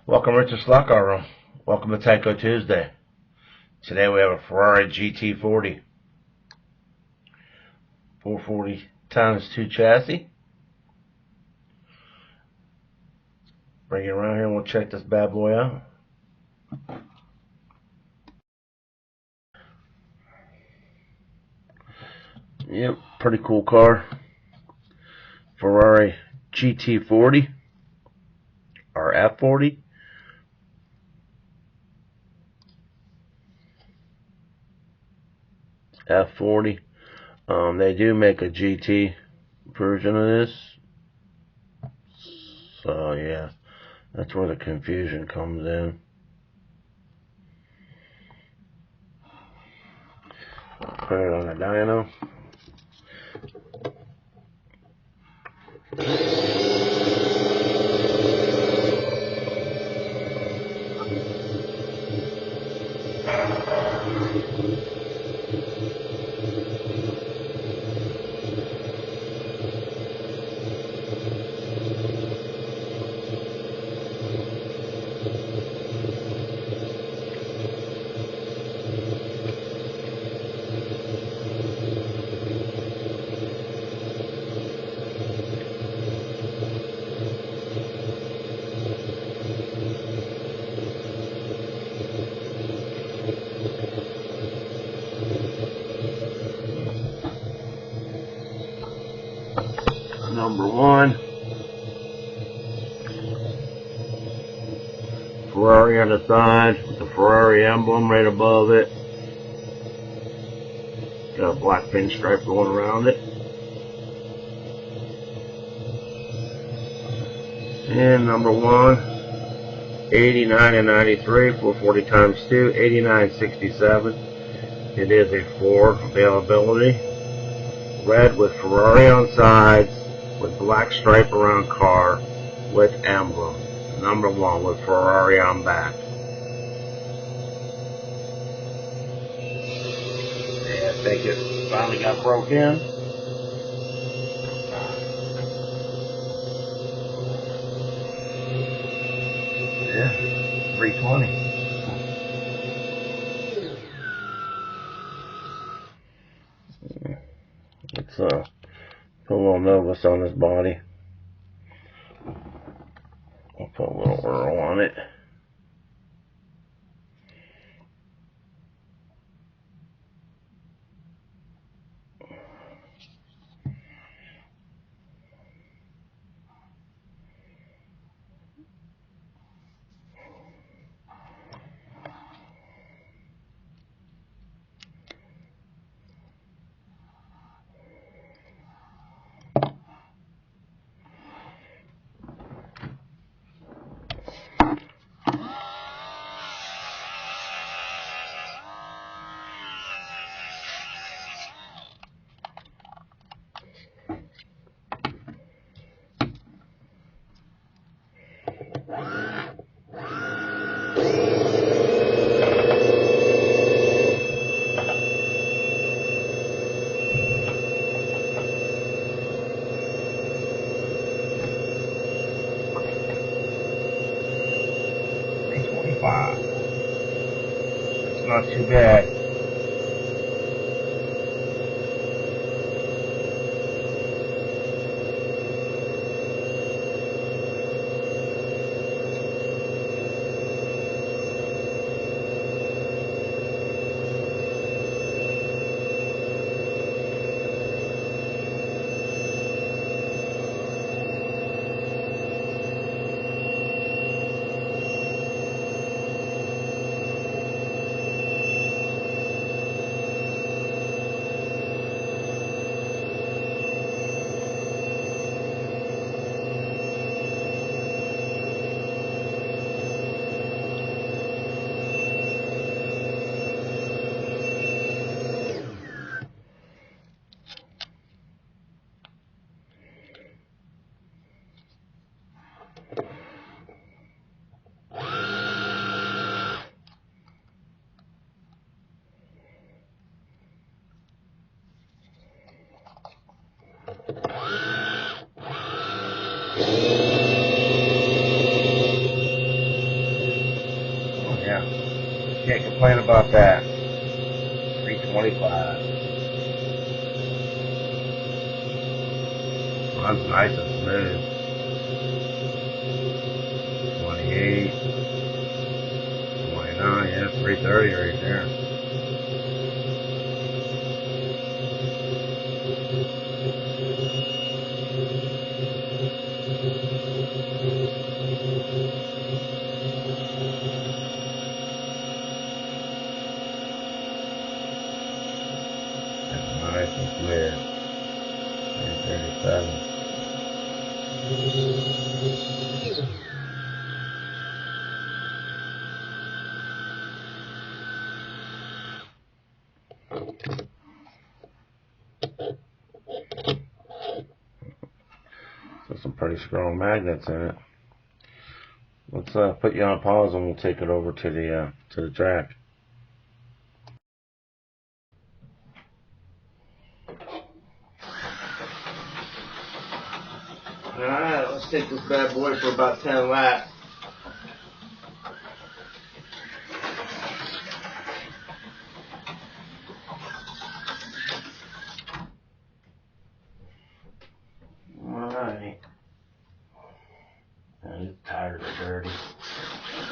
Welcome, Richard Sloccar Room. Welcome to Taco Tuesday. Today we have a Ferrari GT40 440 times 2 chassis. Bring it around here and we'll check this bad boy out. Yep, pretty cool car. Ferrari GT40 or F40. F40. They do make a GT version of this. So yeah, that's where the confusion comes in. Put it on the dyno. Number 1, Ferrari on the side with the Ferrari emblem right above it. Got a black pin stripe going around it. And number 1, 89 and 93, 440 times 2, 89.67. It is a 4 availability. Red with Ferrari on sides, with black stripe around car, with emblem. Number 1 with Ferrari on back. And I think it finally got broke in. Yeah, 320. It's put a little Novus on his body. I'll put a little Earl on it. It's not too bad. Can't complain about that. 325. Well, that's nice and smooth. 28. 29. Yeah, 330 right there. That's nice and smooth. 337. So some pretty strong magnets in it. Let's put you on pause and we'll take it over to the track. Alright, let's take this bad boy for about 10 laps. Alright. And his tires are dirty.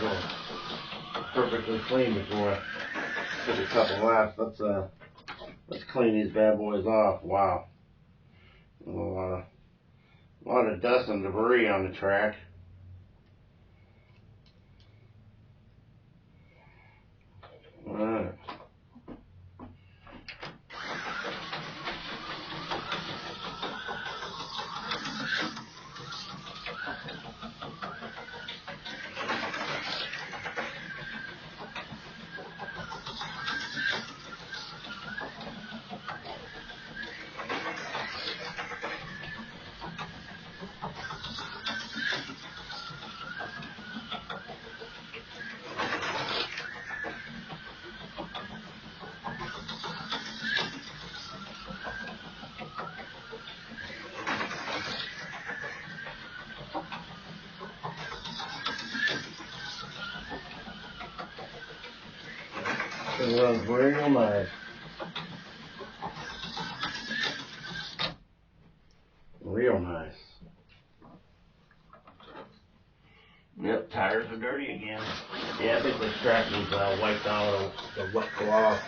Oh, perfectly clean before I took a couple laps. Let's clean these bad boys off. Wow. A lot of dust and debris on the track. Alright. It runs real nice. Real nice. Yep, tires are dirty again. Yeah, I think the strap needs wiped out the wet cloth.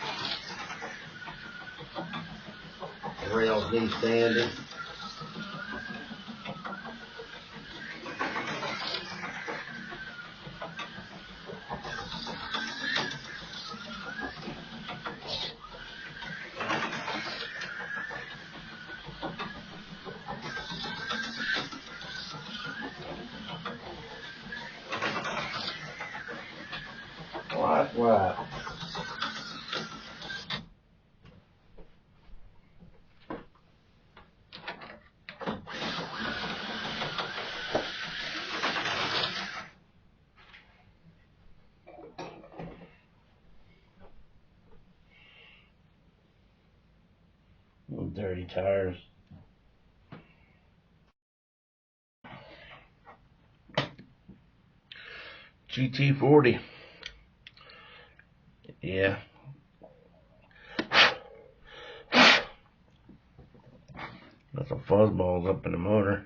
The rails need sanded. Last lap. Little dirty tires. GT40. Yeah. Got some fuzzballs up in the motor.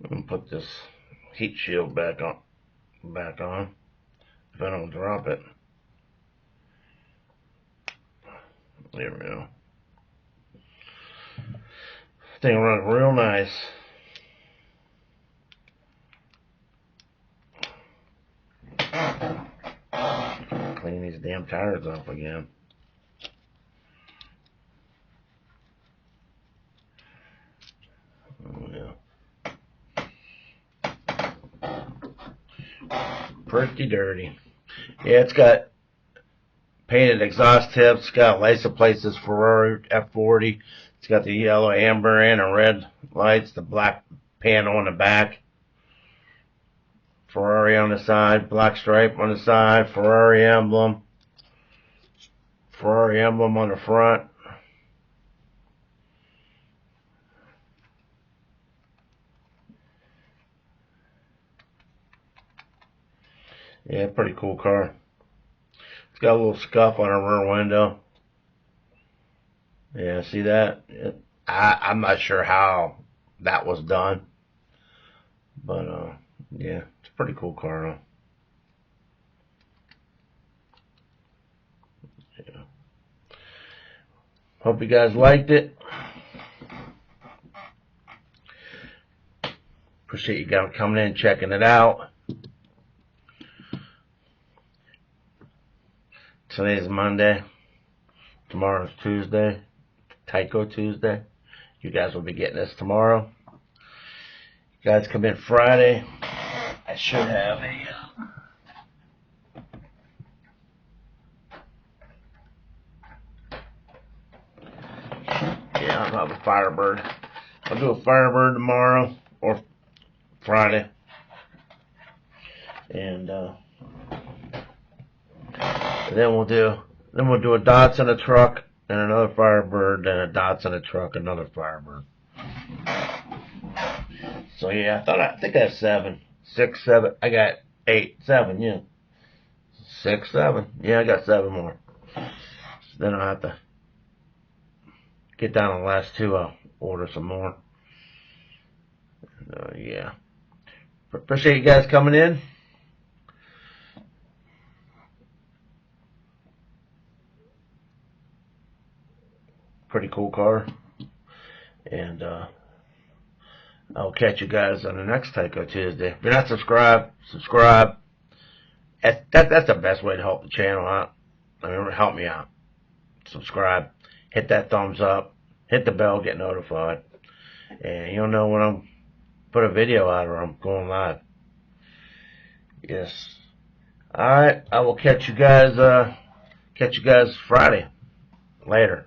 I'm gonna put this heat shield back on if I don't drop it. There we go. Thing runs real nice. Clean these damn tires off again. Oh yeah. Pretty dirty. Yeah, it's got painted exhaust tips. It's got license plates. This Ferrari F40. It's got the yellow, amber, and the red lights. The black panel on the back. Ferrari on the side. Blk Stripe on the side. Ferrari emblem. Ferrari emblem on the front. Yeah, pretty cool car. got a little scuff on our rear window. Yeah, see that? I'm not sure how that was done. But, yeah, it's a pretty cool car, though. Yeah. Hope you guys liked it. Appreciate you guys coming in and checking it out. Today's Monday. Tomorrow's Tuesday. Tyco Tuesday. You guys will be getting this tomorrow. You guys come in Friday. I should have a... yeah, I'll have a Firebird. I'll do a Firebird tomorrow or Friday. And then we'll do a Datsun, a truck, and another Firebird, then a Datsun, a truck, another Firebird. So yeah, I think I have 7, 6, 7. I got 8, 7, yeah. 6, 7. Yeah, I got 7 more. So then I'll have to get down to the last 2. I'll order some more. Yeah. Appreciate you guys coming in. Pretty cool car. And I'll catch you guys on the next Tyco Tuesday. If you're not subscribed, subscribe. That's the best way to help the channel out. I mean, help me out. Subscribe. Hit that thumbs up. Hit the bell. Get notified. And you'll know when I'm put a video out or I'm going live. Yes. Alright. I will catch you guys Friday. Later.